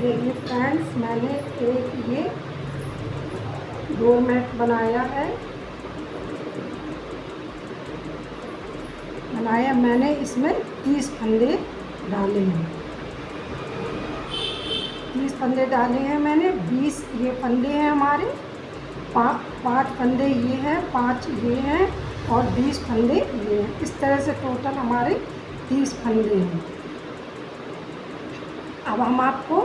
देखिए फ्रेंड्स, मैंने एक ये डोरमेट बनाया मैंने इसमें 30 फंदे डाले हैं। 30 फंदे डाले हैं मैंने। 20 ये फंदे हैं हमारे। 5 फंदे ये हैं, 5 ये हैं और 20 फंदे ये हैं। इस तरह से टोटल हमारे 30 फंदे हैं। अब हम आपको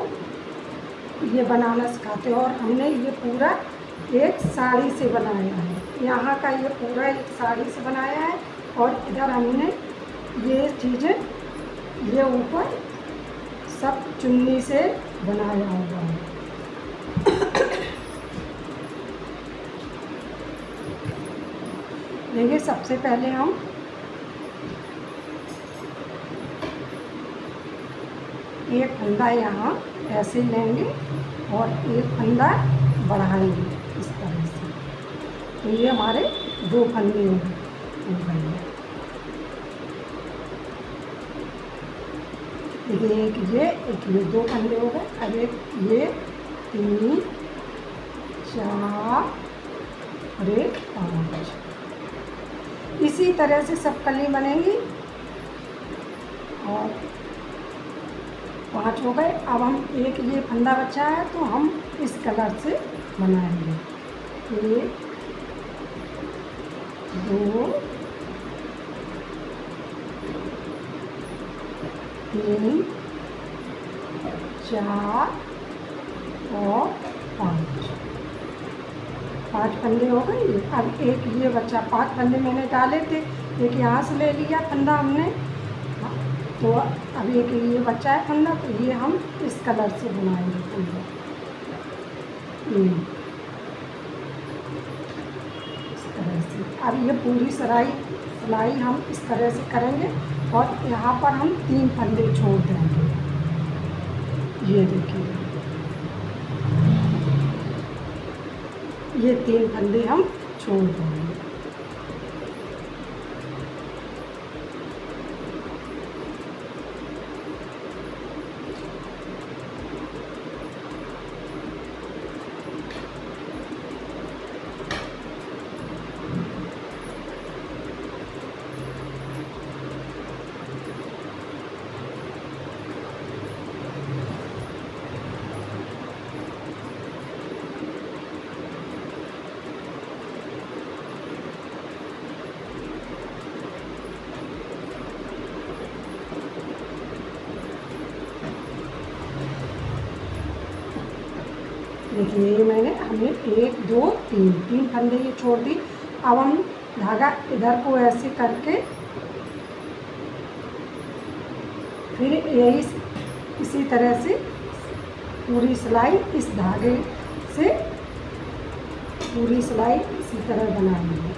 ये बनाना सिखाते हैं। और हमने ये पूरा एक साड़ी से बनाया है। यहाँ का ये पूरा एक साड़ी से बनाया है और इधर हमने ये चीज़ें ये ऊपर सब चुन्नी से बनाया हुआ है। देखिए, सबसे पहले हम एक फंदा यहाँ ऐसे लेंगे और एक फंदा बढ़ाएंगे इस तरह से। तो ये हमारे 2 फंदे हो गए। देखिए, एक ये 2 फंदे हो गए। अब एक ये 3 4 और एक 5। इसी तरह से सब कली बनेंगी और 5 हो गए। अब हम एक ये फंदा बचा है तो हम इस कलर से बनाएंगे। 1 2 3 4 और 5 फंदे हो गए। अब एक ये बचा। 5 फंदे मैंने डाले थे, एक यहाँ से ले लिया फंदा हमने। तो अब एक ये बचा है फंदा, तो ये हम इस कलर से बनाएंगे फंदा। इस तरह से अब ये पूरी सिलाई हम इस तरह से करेंगे और यहाँ पर हम 3 फंदे छोड़ देंगे। ये देखिए, ये 3 फंदे हम छोड़ देंगे। देखिए, ये हमने 1 2 3 फंदे ये छोड़ दी। अब हम धागा इधर को ऐसे करके फिर यही इसी तरह से पूरी सिलाई इस धागे से पूरी सिलाई इसी तरह बनाएंगे।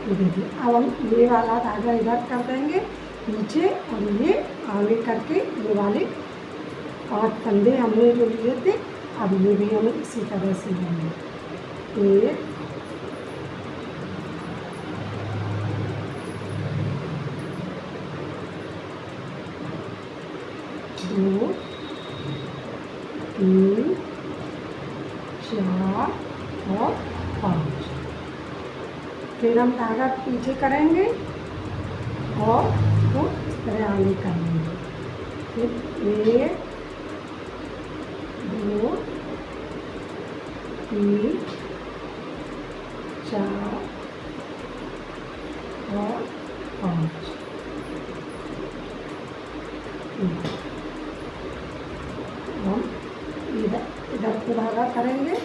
देखिए, अब हम ये वाला धागा इधर कर देंगे नीचे और ये आगे करके ये वाले 5 फंदे हमने जो लिए थे, अब ये भी हम इसी तरह से लेंगे। 1 2 3 4 और 5। फिर हम धागा पीछे करेंगे और इसको इस तरह आगे करेंगे। फिर 1 2 3 4 और 5। हम इधर को धागा करेंगे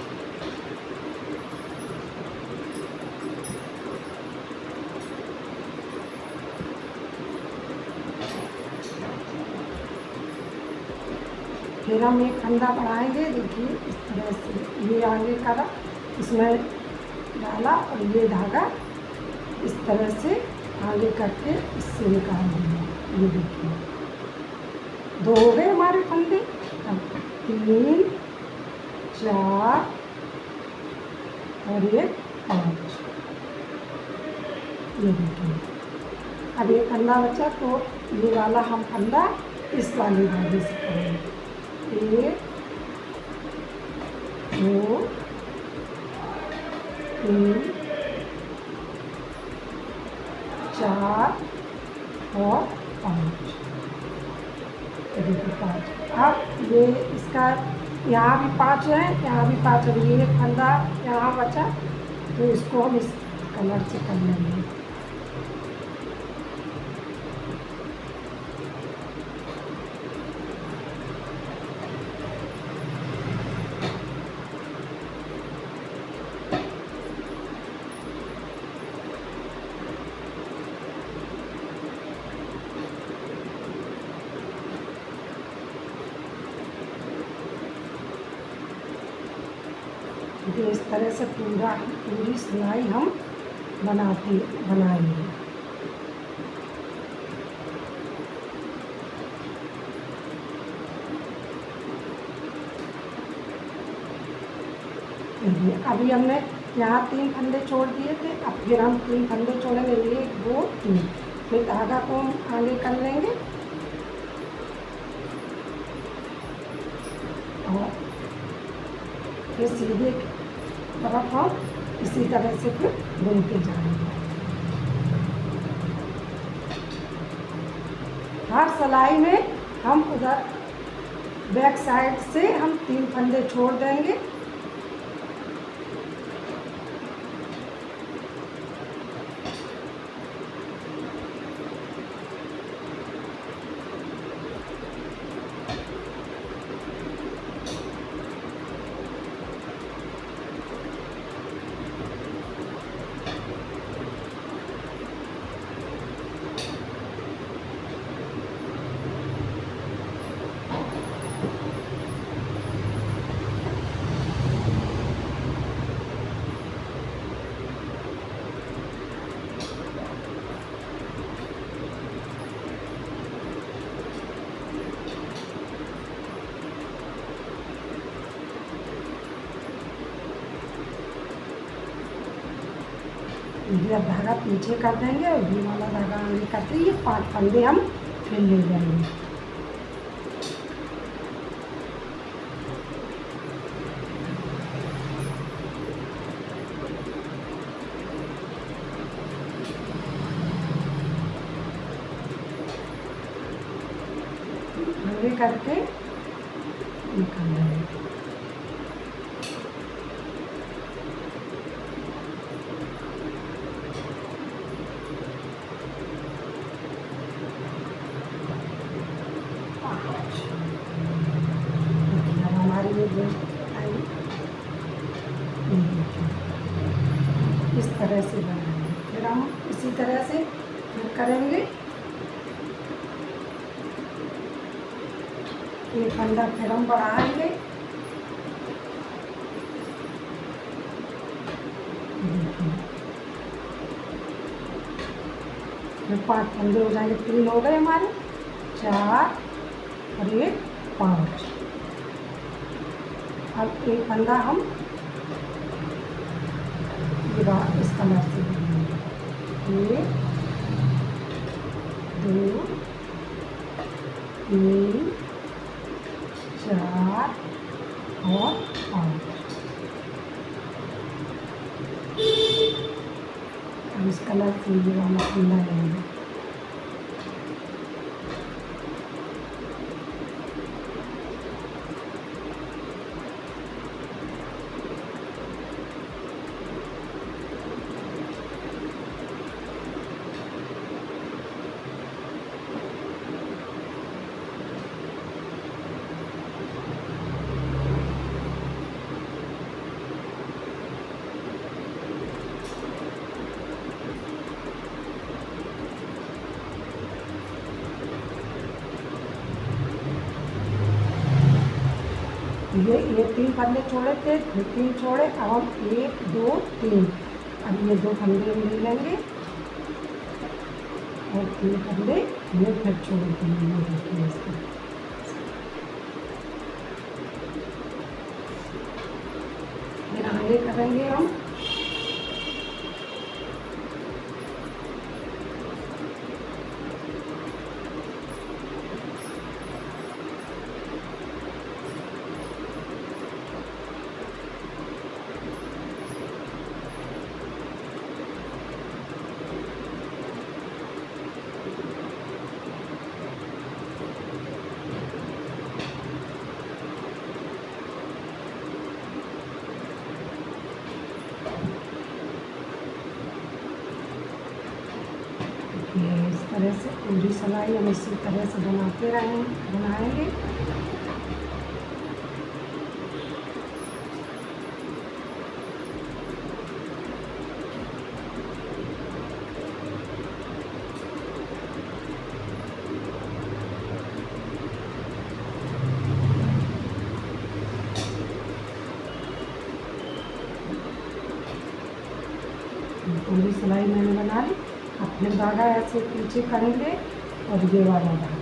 फिर हम एक फंदा बढ़ाएंगे। देखिए इस तरह से ये आगे करा, इसमें डाला और ये धागा इस तरह से आगे करके इससे निकाल दिया। ये देखिए 2 हो गए हमारे फंदे। अब 3 4 और ये 5। ये देखिए अब ये फंदा बचा, तो ये वाला हम फंदा इस वाले धागे से करेंगे। 1 2 3 4 और 5। देखिए 5। अब ये इसका यहाँ भी 5 है, यहाँ भी 5 है। ये फंदा यहाँ बचा, तो इसको हम इस कलर से कर लेंगे। इस तरह से पूरी सिलाई हम बनाएंगे। अभी हमने यहाँ 3 फंदे छोड़ दिए थे, अब फिर हम 3 फंदे छोड़ेंगे। 1 2 3। फिर धागा को हम आगे कर लेंगे और फिर सीधे तरफ हम इसी तरह से फिर बुनते जाएंगे। हर सिलाई में हम उधर बैक साइड से हम 3 फंदे छोड़ देंगे। ये धागा पीछे कर देंगे और ये वाला धागा आगे करते ये 5 फंदे हम फिर ले जाएंगे। आगे करके निकाल देंगे। इस तरह से बनाएंगे। फिर हम इसी तरह से फिर करेंगे। ये फंदा फिर हम बढ़ाएंगे। फिर 5 फंदे हो जाएंगे। 3 हो गए हमारे, 4 और 1 5। अब एक फंदा हम इस कलर से 1 2 3 4 और 5। अब इस कलर से ये वाला फंदा लेंगे। ये 3 फंदे छोड़े थे, फिर 3 छोड़े, अब हम 1 2 3, अब ये 2 फंदे हम ले लेंगे और 3 फंदे ये फिर छोड़ देंगे। ये देखिए इसको फिर आगे करेंगे हम। ये इस तरह से पूरी सिलाई हम इसी तरह से बनाएंगे। पूरी सिलाई मैंने बना ली। अब फिर धागा ऐसे पीछे करेंगे और ये वाला धागा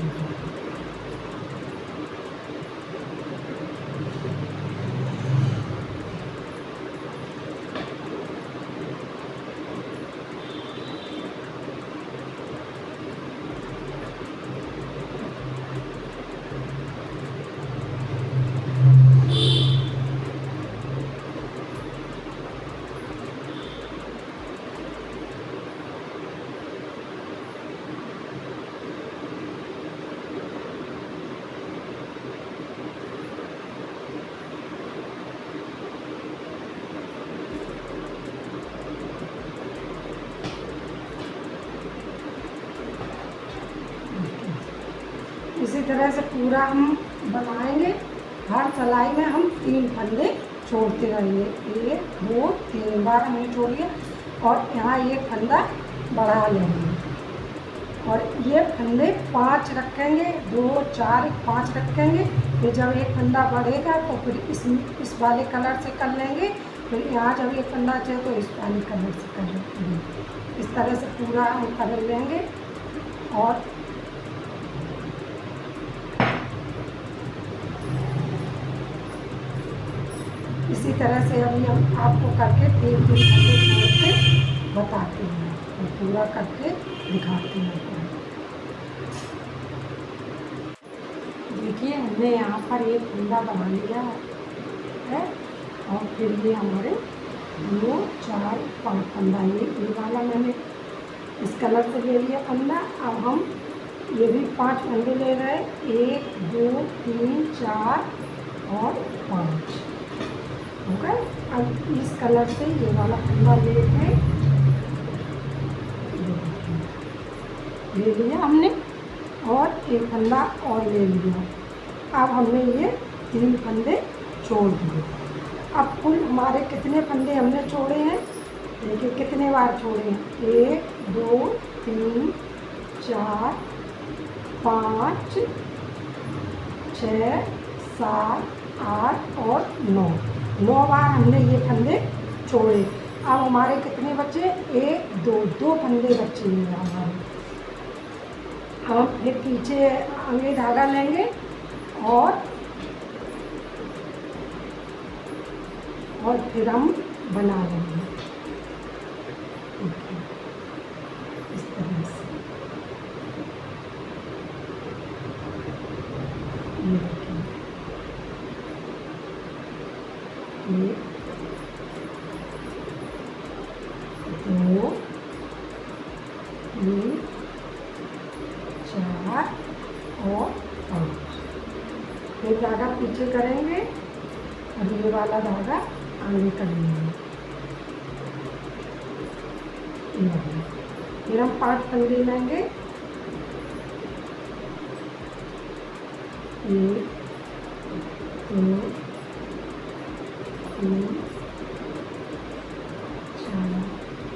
इसी तरह से पूरा हम बनाएंगे। हर सिलाई में हम 3 फंदे छोड़ते रहेंगे। 1 2 3 बार हमने छोड़ लिया और यहाँ एक फंदा बढ़ा लेंगे और ये फंदे 5 रखेंगे, 2 4 5 रखेंगे। फिर जब एक फंदा बढ़ेगा तो फिर इस वाले कलर से कर लेंगे। फिर यहाँ जब एक फंदा चाहिए तो इस वाले कलर से कर लेंगे। इस तरह से पूरा हम कर लेंगे। और इसी तरह से अभी हम आपको करके 3 फंदे छोड़ के बताते हैं और पूरा करके दिखाते हैं। देखिए हमने यहाँ पर एक फंदा बना लिया है और फिर ये हमारे 2 4 5 फंदा ये वाला मैंने इस कलर से ले लिया फंदा। अब हम ये भी 5 फंदे ले रहे हैं। 1 2 3 4 और 5 हो गए। अब इस कलर से ये वाला फंदा लेके ले लिया हमने और एक फंदा और ले लिया। अब हमने ये 3 फंदे छोड़ दिए। अब कुल हमारे कितने फंदे हमने छोड़े हैं, देखिए कितने बार छोड़े हैं। 1 2 3 4 5 6 7 8 और 9 बार हमने ये फंदे छोड़े। अब हमारे कितने बचे, 1 2 फंदे बचे हैं हमारे। हम फिर पीछे आगे धागा लेंगे और फिर हम बना लेंगे इस तरह से। ये देखिए 1 2 3 4 और 5। फिर धागा पीछे करेंगे और ये वाला धागा आगे करेंगे। फिर हम 5 फंदे लेंगे। 1 2 3 4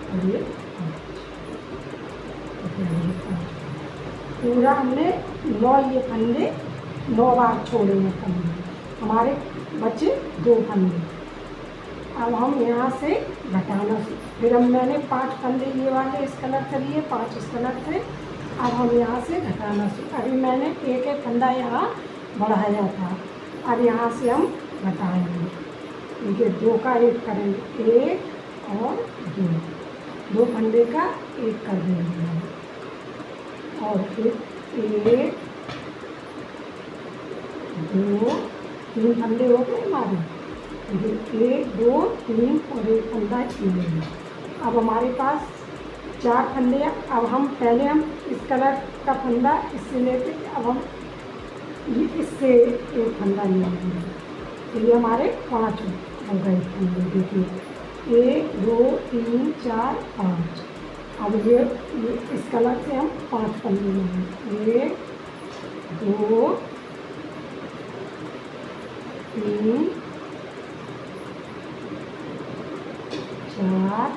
और ये 5। पूरा हमने 9 ये फंदे 9 बार छोड़े हैं फंदे। हमारे बचे 2 फंदे। अब हम यहाँ से घटाना, फिर हम मैंने 5 फंदे ये वाले इस कलर से लिए, 5 इस कलर से। अब हम यहाँ से घटाना, अभी मैंने एक एक फंदा यहाँ बढ़ाया था, अब यहाँ से हम घटाएंगे। ये 2 का 1 करेंगे, 1 और 2 फंदे का 1 कर देंगे हम। और फिर 1 2 3 फंदे हो गए हमारे। 1 2 3 और 1 फंदा ये। अब हमारे पास 4 फंदे हैं। अब हम पहले इस कलर का फंदा इससे लेके, अब हम ये इससे 1 फंदा लेंगे, तो ये हमारे 5 हो गए फंदे। देखिए 1 2 3 4 5। अब ये इस कलर से हम 5 फंदे लेंगे, 1 2 3 4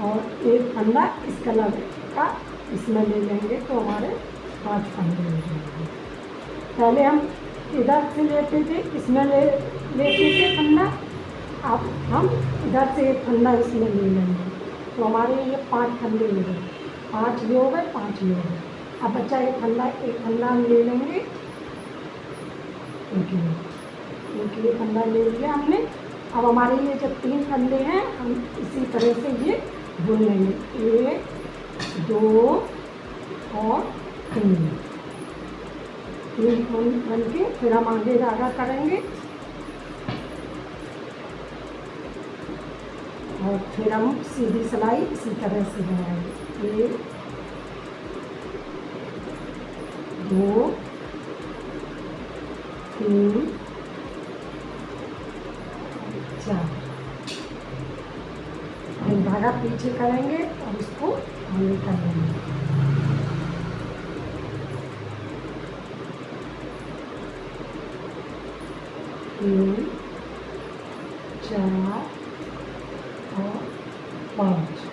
और 1 फंदा इस कलर का इसमें ले लेंगे, तो हमारे 5 फंदे हो जाएंगे। पहले हम इधर से लेते थे, इसमें लेते थे फंदा, अब हम इधर से 1 फंदा इसमें ले लेंगे, तो हमारे ये 5 फंदे हो गए। 5 ये हो गए, 5 ये हो गए। अब बच्चा 1 फंदा हम ले लेंगे, एक ये फंदा ले लिया हमने। अब हमारे ये जब 3 फंदे हैं, हम इसी तरह से ये बुन लेंगे, 1 2 और 3 बन के फिर हम आगे धागा करेंगे और फिर हम सीधी सिलाई इसी तरह से बनाएंगे, 1 2 3 4। फिर धागा पीछे करेंगे और इसको आगे कर लेंगे। तीन 4 और 5।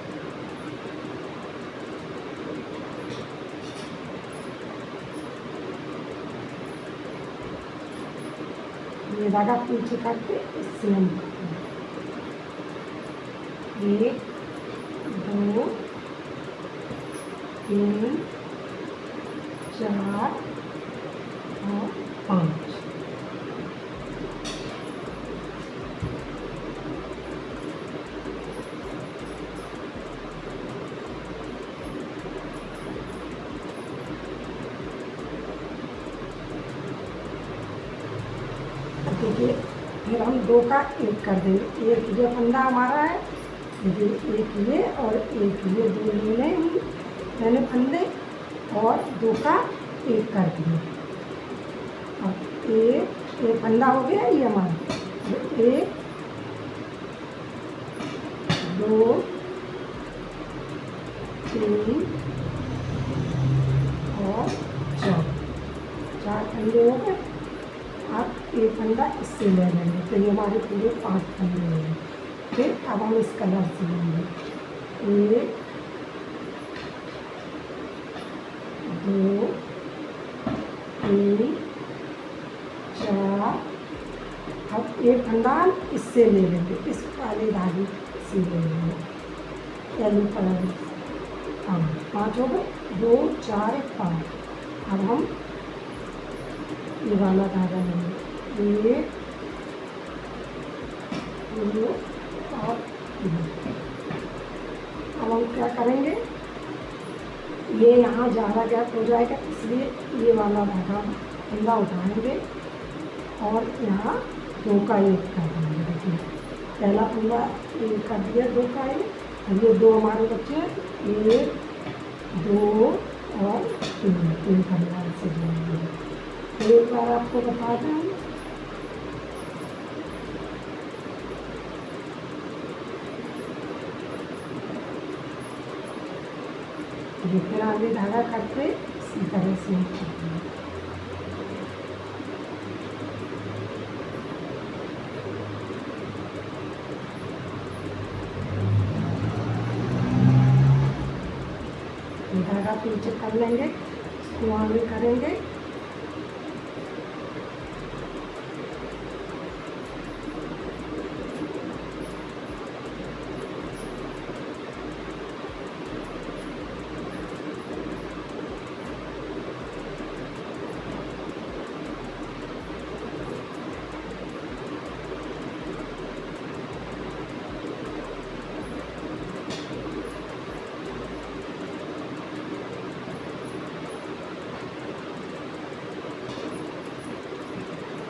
ये धागा पीछे करके इससे हम 1 2 3 4 और 5। देखिए फिर हम 2 का 1 कर देंगे, 1 ये फंदा हमारा है, ये 1 ये और 1 ये 2 लेने मैंने फंदे और 2 का 1 कर दिए। अब एक फंदा हो गया ये हमारा, 1 2 3 और 4 फंदे हो गए। अब 1 फंदा इससे ले लेंगे, तो ये हमारे पूरे 5 फंदे हो गए। फिर अब हम इस कलर से लेंगे, 1 2 3 4। अब 1 फंदा इससे ले लेंगे, इस वाले धागे से ले लेंगे, येलो कलर। हाँ 5 हो गए, 2 4 5। अब हम ये वाला धागा लेंगे, 1 2 और 3। अब हम क्या करेंगे, ये यहाँ ज़्यादा गैप हो जाएगा, इसलिए ये वाला धागा फंदा उठाएंगे और यहाँ 2 का 1 कर देंगे। देखिए पहला फंदा 1 कर दिया, 2 का 1, और ये 2 हमारे बच्चे 1 2 और 3 फंदा से जोड़ेंगे। एक बार आपको बता दें, ये फिर आगे धागा करके इसी तरह से करते हैं। धागा पीछे कर लेंगे, इसको आगे करेंगे,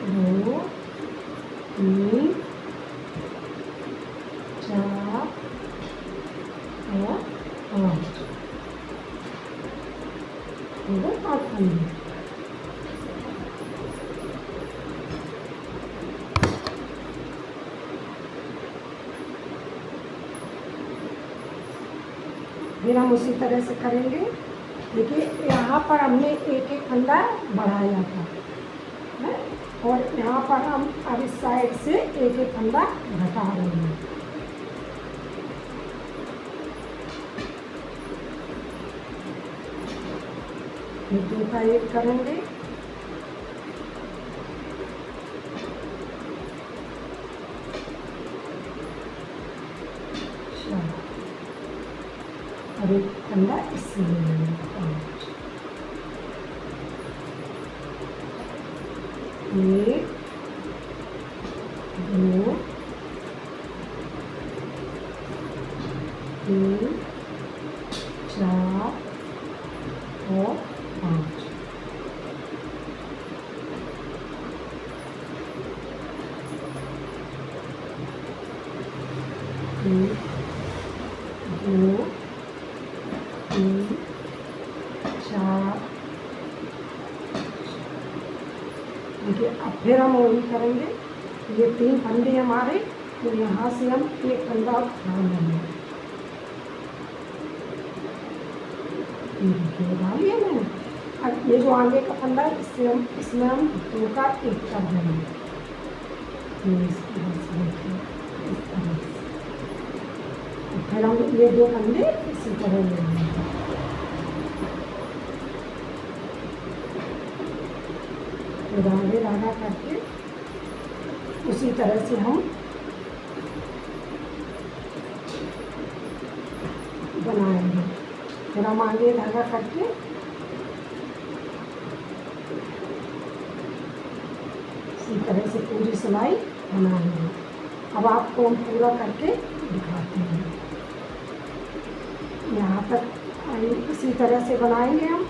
2 3 4 और 5 हो गए 5 फंदे। फिर हम उसी तरह से करेंगे। देखिए यहाँ पर हमने एक एक फंदा बढ़ाया था है? और यहाँ पर हम अब इस साइड से एक एक फंदा घटा रहे हैं। फिर 2 का 1 करेंगे। और एक फंदा इससे ले लेंगे 5 1 2 3 4 और 5 1 2 3 4। देखिए अब फिर हम वही करेंगे। ये 3 फंदे हमारे, तो यहाँ से हम एक फंदा उठा लेंगे। ये देखिए डाल लिया मैंने। अब ये जो आगे का फंदा है इसमें हम 2 का 1 कर देंगे। इस तरह से देखिए, इस तरह से। फिर हम ये 2 फंदे इसी तरह ले लेंगे। फिर आगे धागा करके उसी तरह से हम बनाएंगे। फिर हम आगे धागा करके इसी तरह से पूरी सिलाई बनाएंगे। अब आपको हम पूरा करके दिखाते हैं। यहाँ तक इसी तरह से बनाएंगे हम।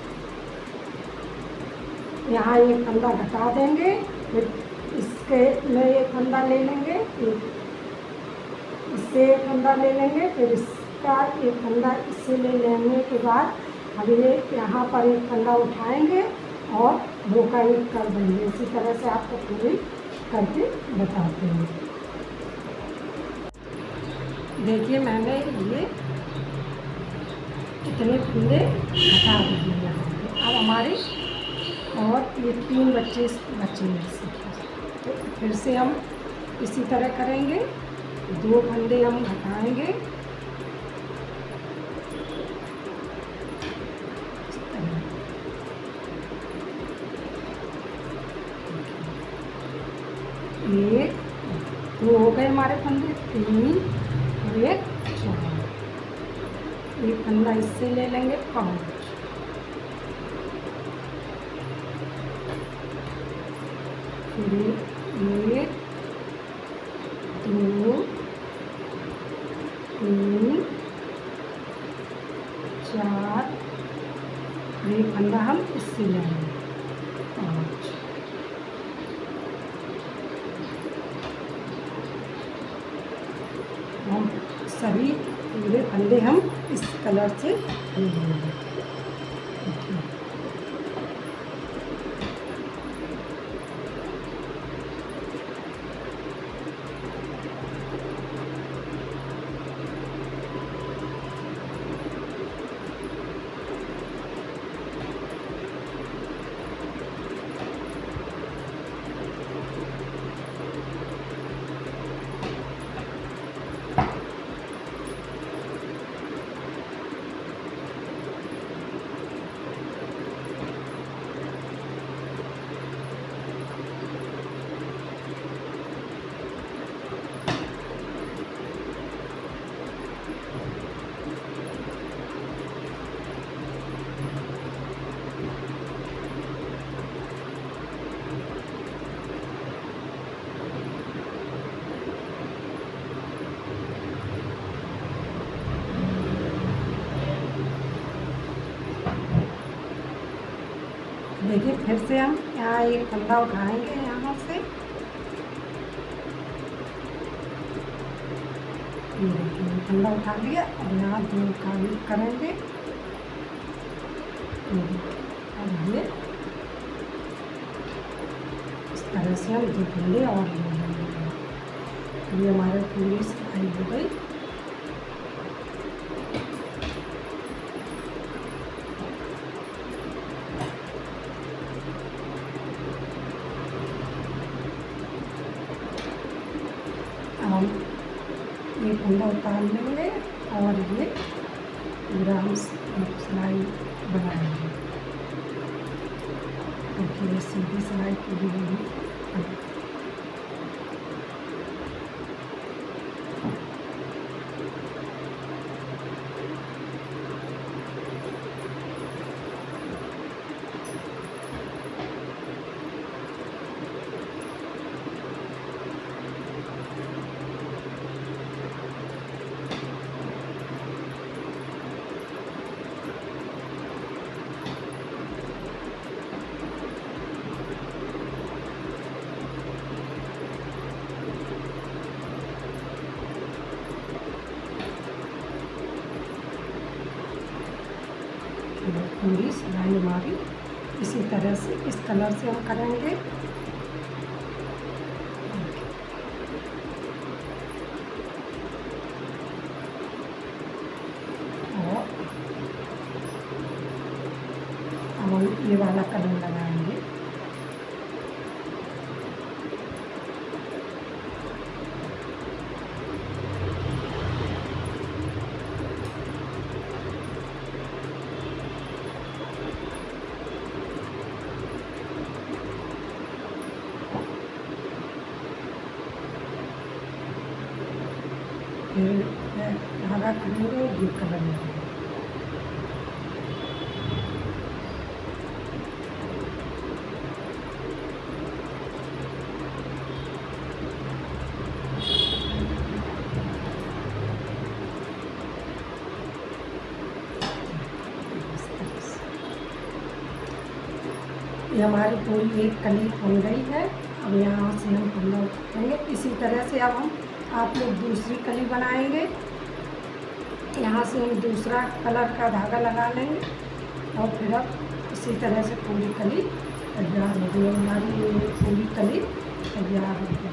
यहाँ एक फंदा घटा देंगे, फिर इसके में एक फंदा ले लेंगे, इससे एक फंदा ले लेंगे, फिर इसका एक फंदा इससे ले लेने के बाद अब ये यहाँ पर एक फंदा उठाएंगे और 2 का 1 कर देंगे। इसी तरह से आपको पूरी करके बताते हैं। देखिए मैंने ये कितने फंदे हटा दिए यहाँ पे। अब हमारे और ये 3 बच्चे मेरे से। तो फिर से हम इसी तरह करेंगे। 2 फंदे हम घटाएंगे, एक 2 हो गए हमारे फंदे, 3 और 1 4। एक फंदा इससे ले लेंगे 5। फिर 1 2 3 4। एक फंदा हम इससे लेंगे 5। हम सभी पूरे फंदे हम इस कलर से ले लेंगे। देखिए फिर से हम यहाँ एक फंदा उठाएंगे यहाँ से ये देखिए फंदा उठा लिया। अब यहाँ 2 काली करेंगे। ये देखिए, अब ये इस तरह से हम 2 फंदे और ले लेंगे। ये हमारी पूरी सिलाई हो गई। हम ये फंदा उतार लेंगे और ये पूरा हम सिलाई बनाएंगे। देखिए ये सीधी सिलाई पूरी होगी। पूरी सिलाई हमारी इसी तरह से इस कलर से हम करेंगे। और अब हम ये वाला कलर लगाएंगे। फिर धागा खोलेंगे, ये कलर लगाएंगे। ये हमारी पूरी एक कली बन गई है। अब यहाँ से हम फंदा उठाएंगे। इसी तरह से अब हम आप लोग दूसरी कली बनाएंगे। यहाँ से हम दूसरा कलर का धागा लगा लेंगे और फिर अब इसी तरह से पूरी कली तैयार हो गई। हमारी ये पूरी कली तैयार हो गई।